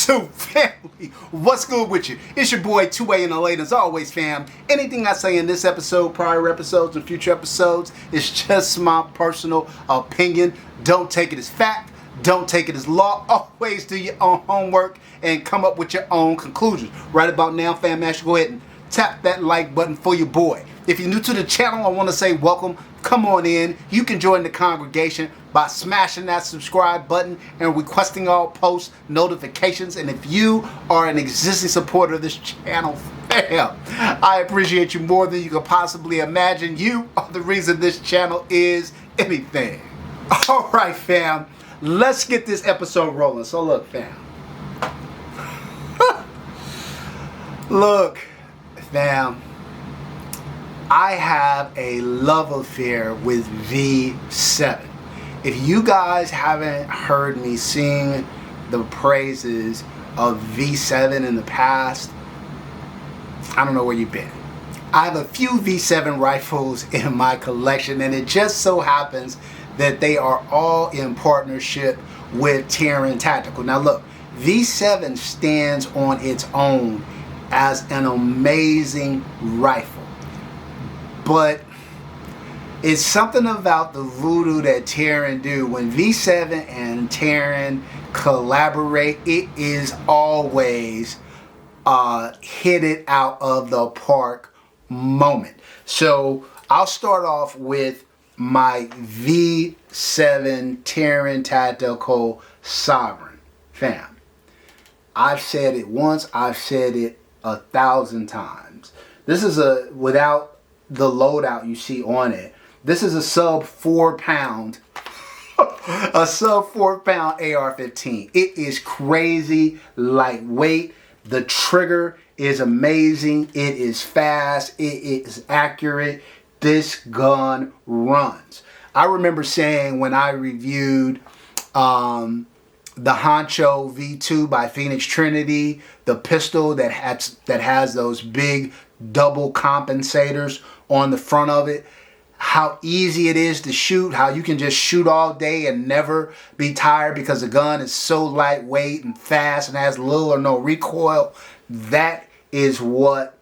YouTube family, what's good with you? It's your boy 2A in the late as always, fam. Anything I say in this episode, prior episodes, and future episodes is just my personal opinion. Don't take it as fact. Don't take it as law. Always do your own homework and come up with your own conclusions. Right about now, fam, I should go ahead and tap that like button for your boy. If you're new to the channel, I want to say welcome. Come on in. You can join the congregation by smashing that subscribe button and requesting all post notifications. And if you are an existing supporter of this channel, fam, I appreciate you more than you could possibly imagine. You are the reason this channel is anything. All right, fam. Let's get this episode rolling. So look, fam. Look, fam. I have a love affair with V-Seven. If you guys haven't heard me sing the praises of V-Seven in the past, I don't know where you've been. I have a few V-Seven rifles in my collection, and it just so happens that they are all in partnership with Taran Tactical. Now look, V-Seven stands on its own as an amazing rifle. But it's something about the voodoo that Taran do. When V-Seven and Taran collaborate, it is always hit it out of the park moment. So I'll start off with my V-Seven Taran Tactical Sovereign. Fam, I've said it once, I've said it 1,000 times. This is without the loadout you see on it, this is a sub 4 pound a sub 4 pound AR-15. It is crazy lightweight. The trigger is amazing. It is fast. It is accurate. This gun runs. I remember saying when I reviewed the Honcho V2 by Phoenix Trinity, the pistol that has those big double compensators on the front of it, how easy it is to shoot, how you can just shoot all day and never be tired because the gun is so lightweight and fast and has little or no recoil. That is what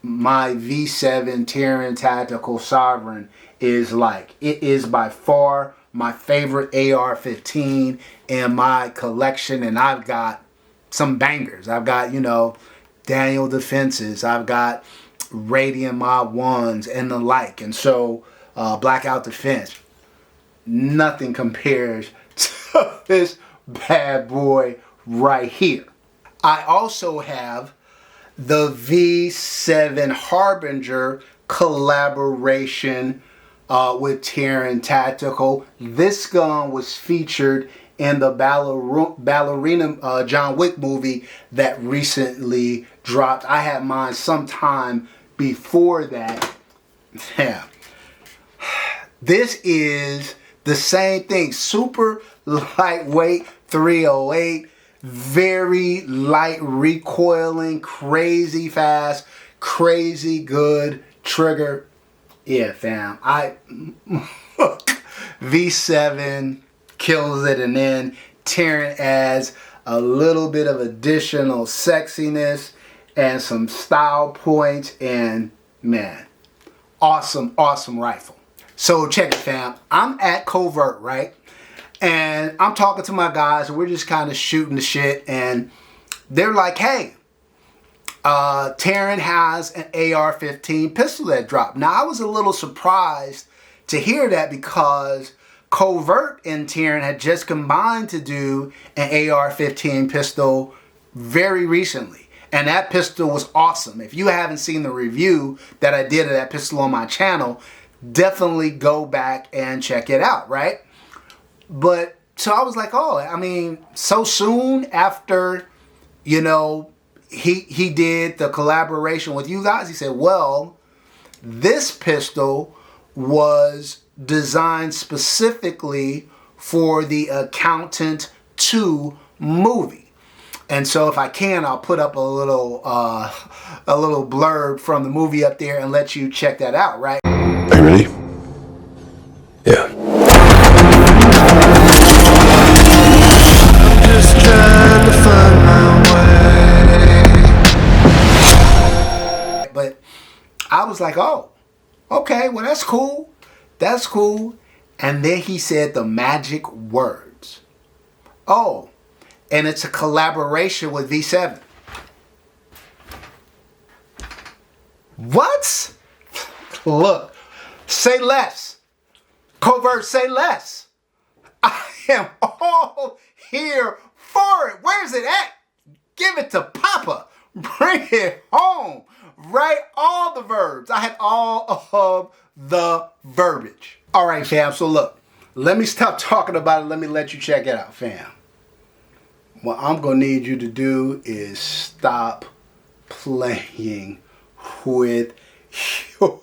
my V-Seven Taran Tactical Sovereign is like. It is by far my favorite AR-15 in my collection, and I've got some bangers. I've got, you know, Daniel Defenses, I've got Radiant Mod 1s and the like, and so Blackout Defense. Nothing compares to this bad boy right here. I also have the V-Seven Harbinger collaboration with Taran Tactical. This gun was featured in the ballerina John Wick movie that recently dropped. I had mine sometime before that. Yeah. This is the same thing. Super lightweight 308. Very light recoiling. Crazy fast. Crazy good trigger. Yeah, fam. V-Seven kills it, and then Taran adds a little bit of additional sexiness and some style points, and man, awesome rifle. So check it, fam. I'm at Covert, right? And I'm talking to my guys, and we're just kind of shooting the shit, and they're like, hey, Taran has an AR-15 pistol that dropped. Now, I was a little surprised to hear that because Covert and Taran had just combined to do an AR-15 pistol very recently. And that pistol was awesome. If you haven't seen the review that I did of that pistol on my channel, definitely go back and check it out, right? But, so I was like, oh, I mean, so soon after, you know, he did the collaboration with you guys, he said, well, this pistol was designed specifically for the Accountant 2 movie. And so if I can, I'll put up a little blurb from the movie up there and let you check that out, right? Are you ready? Yeah. I'm just trying to find my way. was like, oh, okay, well, that's cool. That's cool. And then he said the magic words. Oh, and it's a collaboration with V-Seven. What? Look, say less. Covert, say less. I am all here for it. Where's it at? Give it to Papa. Bring it home. Write all the verbs. I had all of the verbiage. All right, fam. So look, let me stop talking about it. Let me let you check it out, fam. What I'm going to need you to do is stop playing with your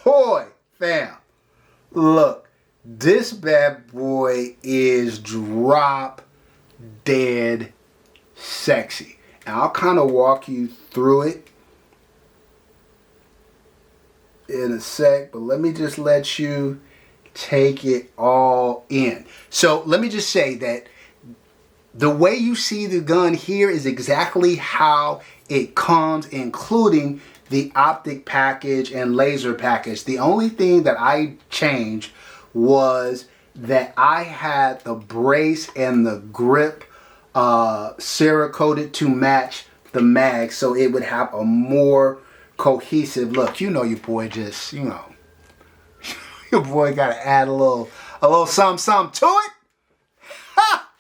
boy, fam. Look, this bad boy is drop dead sexy. And I'll kind of walk you through it in a sec, but let me just let you take it all in. So let me just say that the way you see the gun here is exactly how it comes, including the optic package and laser package. The only thing that I changed was that I had the brace and the grip Cerakoted to match the mag, so it would have a more cohesive look. You know your boy just, you know, your boy got to add a little something to it. Ha!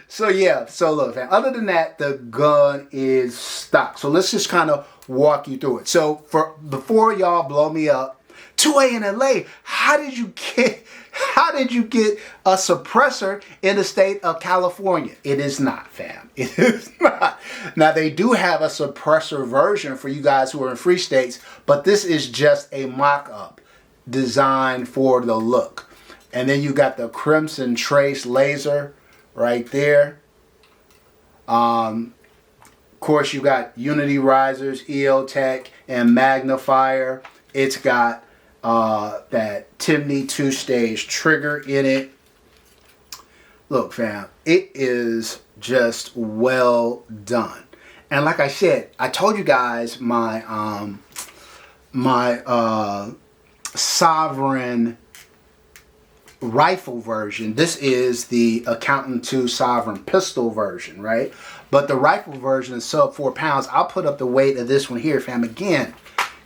So yeah, so look, man, other than that, the gun is stock. So let's just kind of walk you through it. So before y'all blow me up, 2A in LA, how did you get a suppressor in the state of California? It is not, fam. It is not. Now, they do have a suppressor version for you guys who are in free states, but this is just a mock-up designed for the look. And then you got the Crimson Trace laser right there. Of course, you got Unity risers, EOTech, and magnifier. It's got that Timney 2-stage trigger in it. Look, fam, it is just well done. And like I said, I told you guys my Sovereign rifle version. This is the Accountant 2 Sovereign pistol version, right? But the rifle version is sub 4 pounds. I'll put up the weight of this one here, fam. Again,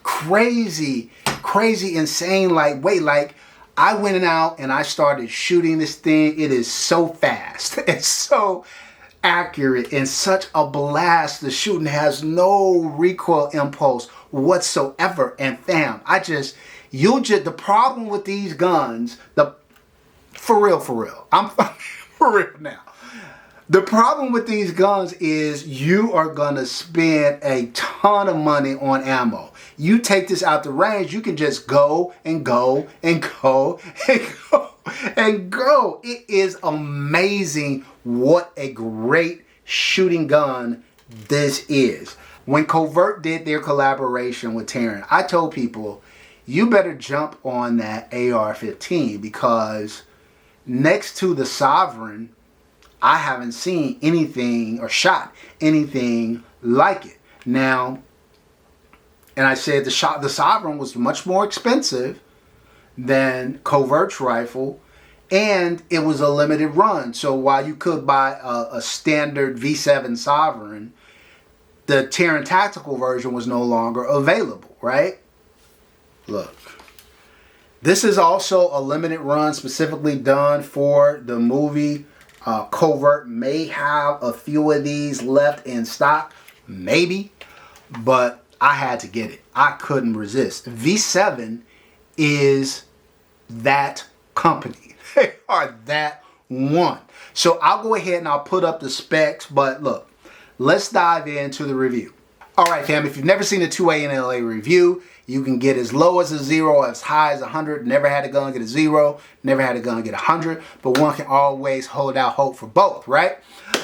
crazy, insane lightweight. Like, I went out and I started shooting this thing. It is so fast. It's so accurate and such a blast. The shooting has no recoil impulse whatsoever. And fam, the problem with these guns, for real, I'm for real now. The problem with these guns is you are gonna spend a ton of money on ammo. You take this out the range, you can just go and go and go and go and go. It is amazing what a great shooting gun this is. When Covert did their collaboration with Taran, I told people, you better jump on that AR-15 because next to the Sovereign, I haven't seen anything or shot anything like it. Now, and I said the Sovereign was much more expensive than Covert's rifle, and it was a limited run. So while you could buy a standard V-Seven Sovereign, the Taran Tactical version was no longer available, right? Look. This is also a limited run specifically done for the movie. Covert may have a few of these left in stock, maybe, but I had to get it. I couldn't resist. V-Seven is that company. They are that one. So I'll go ahead and I'll put up the specs, but look, let's dive into the review. All right, fam, if you've never seen a 2A in LA review, you can get as low as a 0, as high as 100. Never had a gun get a 0, never had a gun get 100, but one can always hold out hope for both, right?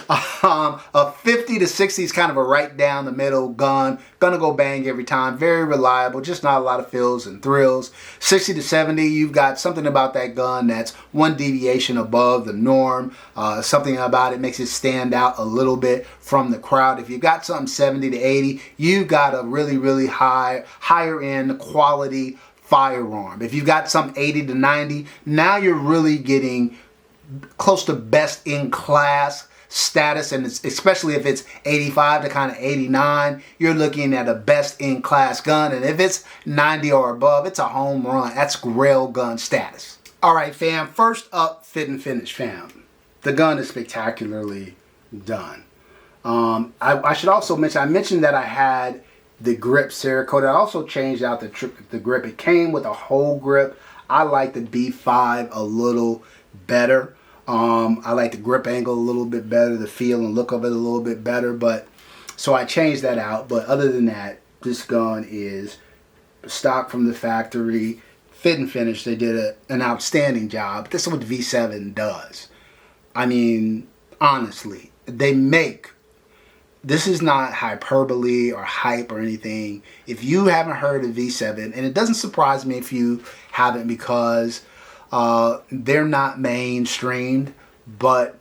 A 50 to 60 is kind of a right down the middle gun. Gonna go bang every time. Very reliable, just not a lot of fills and thrills. 60 to 70, you've got something about that gun that's one deviation above the norm. Something about it makes it stand out a little bit from the crowd. If you got something 70 to 80, you've got a really, really higher end quality firearm. If you've got some 80 to 90, now you're really getting close to best in class status, and especially if it's 85 to kind of 89, you're looking at a best in class gun. And if it's 90 or above, it's a home run. That's rail gun status. All right, fam, first up, fit and finish, fam. The gun is spectacularly done. I should also mention, I mentioned that I had the grip Cerakote. I also changed out the grip. It came with a whole grip. I like the B5 a little better. I like the grip angle a little bit better, the feel and look of it a little bit better, but so I changed that out. But other than that, this gun is stock from the factory, fit and finish. They did an outstanding job. This is what the V7 does. I mean, honestly, this is not hyperbole or hype or anything. If you haven't heard of V7, and it doesn't surprise me if you haven't, because they're not mainstreamed, but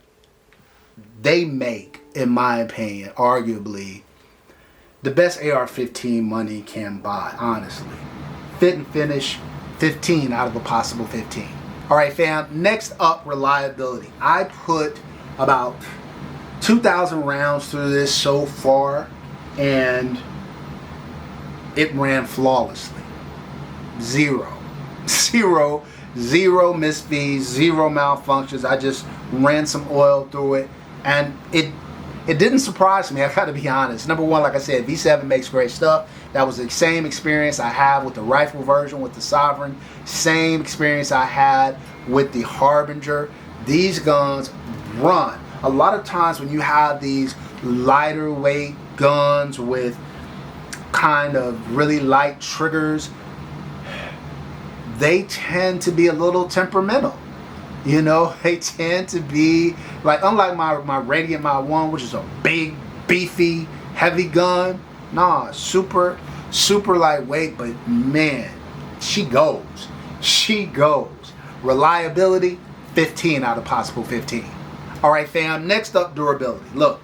they make, in my opinion, arguably the best AR-15 money can buy, honestly. Fit and finish, 15 out of a possible 15. All right, fam, next up, reliability. I put about 2,000 rounds through this so far, and it ran flawlessly. Zero misfeeds, zero malfunctions. I just ran some oil through it, and it didn't surprise me. I gotta be honest. Number one, like I said, V7 makes great stuff. That was the same experience I have with the rifle version with the Sovereign. Same experience I had with the Harbinger. These guns run. A lot of times when you have these lighter weight guns with kind of really light triggers, they tend to be a little temperamental. You know, they tend to be like, unlike my Radiant Mod 1, which is a big, beefy, heavy gun. Nah, super lightweight, but man, she goes. Reliability, 15 out of possible 15. All right, fam, next up, durability. Look,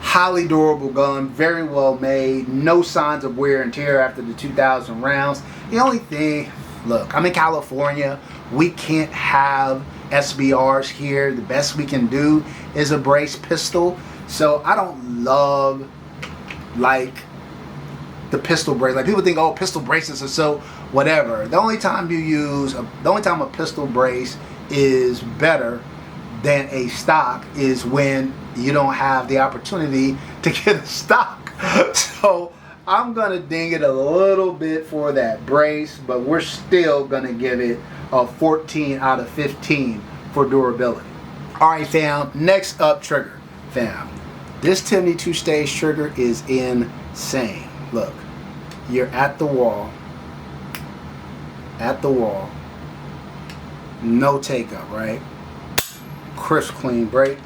highly durable gun, very well made, no signs of wear and tear after the 2,000 rounds. The only thing, look, I'm in California. We can't have SBRs here. The best we can do is a brace pistol. So I don't love, like, the pistol brace. Like, people think, oh, pistol braces are so whatever. The only time a pistol brace is better than a stock is when you don't have the opportunity to get a stock. So I'm gonna ding it a little bit for that brace, but we're still gonna give it a 14 out of 15 for durability. All right, fam, next up, trigger. Fam, this 72-stage trigger is insane. Look, you're at the wall, no take up, right? Crisp, clean break.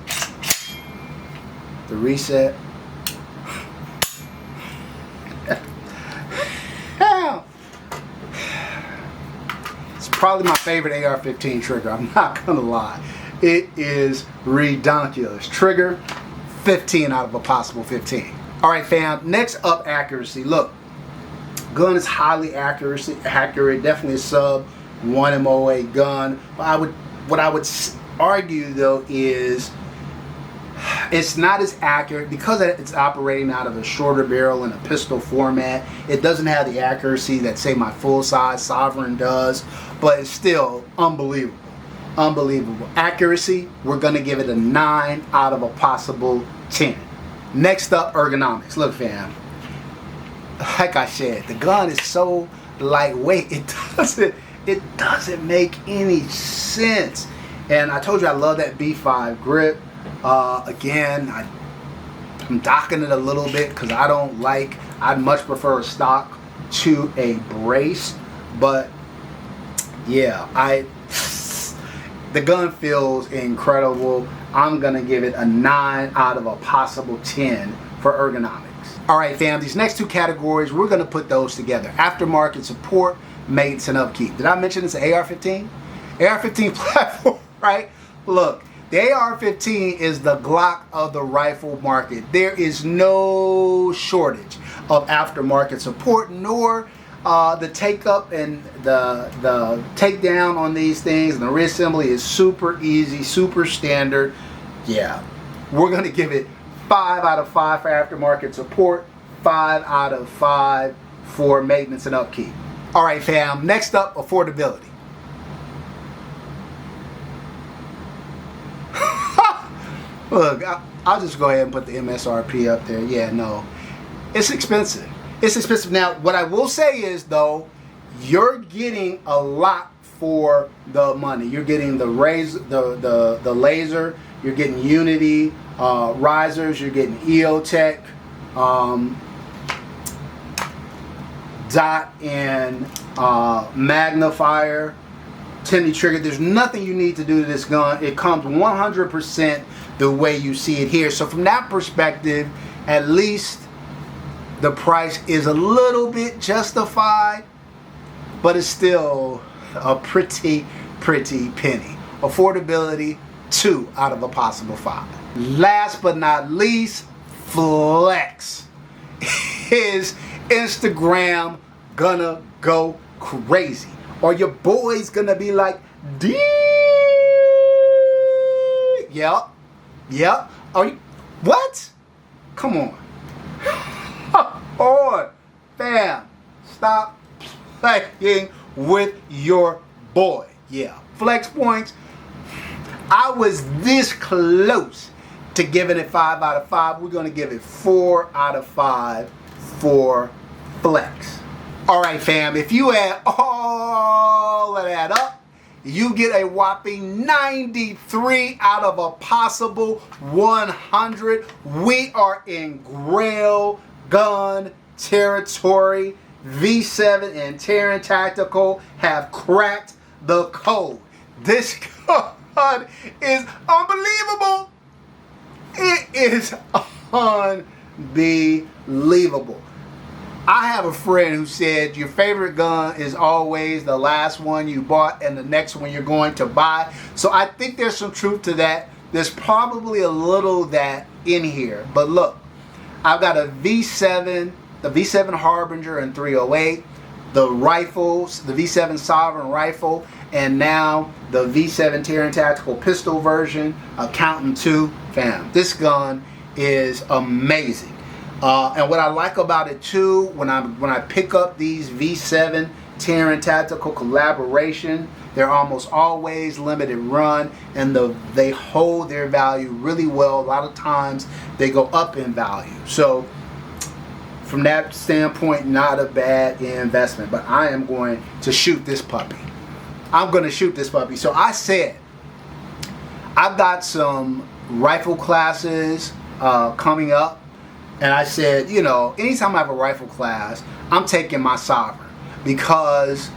The reset. It's probably my favorite AR-15 trigger. I'm not gonna lie. It is redonkulous. Trigger, 15 out of a possible 15. All right, fam. Next up, accuracy. Look, gun is highly accurate. Definitely a sub 1 MOA gun. What I would argue though is it's not as accurate because it's operating out of a shorter barrel in a pistol format. It doesn't have the accuracy that, say, my full-size Sovereign does, but it's still unbelievable. Accuracy, we're gonna give it a 9 out of a possible 10. Next up, ergonomics. Look, fam, like I said, the gun is so lightweight, it doesn't make any sense. And I told you I love that B5 grip. Again, I'm docking it a little bit because I'd much prefer a stock to a brace. But yeah, the gun feels incredible. I'm gonna give it a 9 out of a possible 10 for ergonomics. All right, fam, these next two categories, we're gonna put those together. Aftermarket support, maintenance, and upkeep. Did I mention it's an AR-15? AR-15 platform, right? Look, the AR-15 is the Glock of the rifle market. There is no shortage of aftermarket support, nor the take up and the takedown on these things, and the reassembly is super easy, super standard. Yeah, we're gonna give it 5 out of 5 for aftermarket support, 5 out of 5 for maintenance and upkeep. All right, fam, next up, affordability. Look, I'll just go ahead and put the MSRP up there. Yeah, no, it's expensive. It's expensive. Now, what I will say is, though, you're getting a lot for the money. You're getting the the laser. You're getting Unity risers. You're getting EOTech, dot and magnifier, 10 trigger. There's nothing you need to do to this gun. It comes 100% the way you see it here. So from that perspective, at least the price is a little bit justified, but it's still a pretty penny. Affordability, 2 out of a possible 5. Last but not least, flex. Is Instagram gonna go crazy? Or your boy's gonna be like, D? Yep. Are you? What? Come on. Or, fam, stop playing with your boy. Yeah. Flex points. I was this close to giving it 5 out of 5. We're gonna give it 4 out of 5 for flex. All right, fam, if you add all of that up, you get a whopping 93 out of a possible 100. We are in grail gun territory. V-Seven and Taran Tactical have cracked the code. This gun is unbelievable. It is unbelievable. I have a friend who said your favorite gun is always the last one you bought and the next one you're going to buy. So I think there's some truth to that. There's probably a little of that in here. But look, I've got a V-Seven, the V-Seven Harbinger in 308, the rifles, the V-Seven Sovereign rifle, and now the V-Seven Taran Tactical pistol version, Accountant 2. Fam, this gun is amazing. And what I like about it too, when I pick up these V-Seven Taran Tactical collaboration, they're almost always limited run, and they hold their value really well. A lot of times they go up in value. So from that standpoint, not a bad investment. But I am going to shoot this puppy. I'm going to shoot this puppy. So I said, I've got some rifle classes coming up. And I said, you know, anytime I have a rifle class, I'm taking my Sovereign, because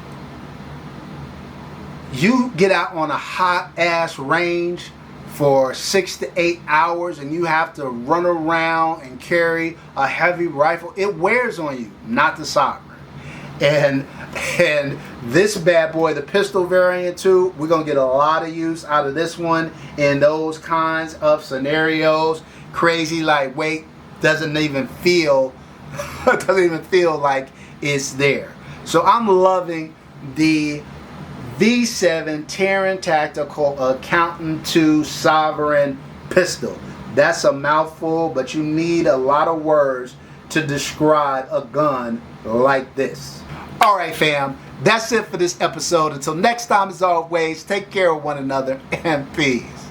you get out on a hot ass range for 6 to 8 hours and you have to run around and carry a heavy rifle. It wears on you, not the Sovereign. And this bad boy, the pistol variant too, we're gonna get a lot of use out of this one in those kinds of scenarios. Crazy lightweight. Doesn't even feel like it's there. So I'm loving the V-Seven Taran Tactical Accountant 2 Sovereign pistol. That's a mouthful, but you need a lot of words to describe a gun like this. All right, fam, that's it for this episode. Until next time, as always, take care of one another and peace.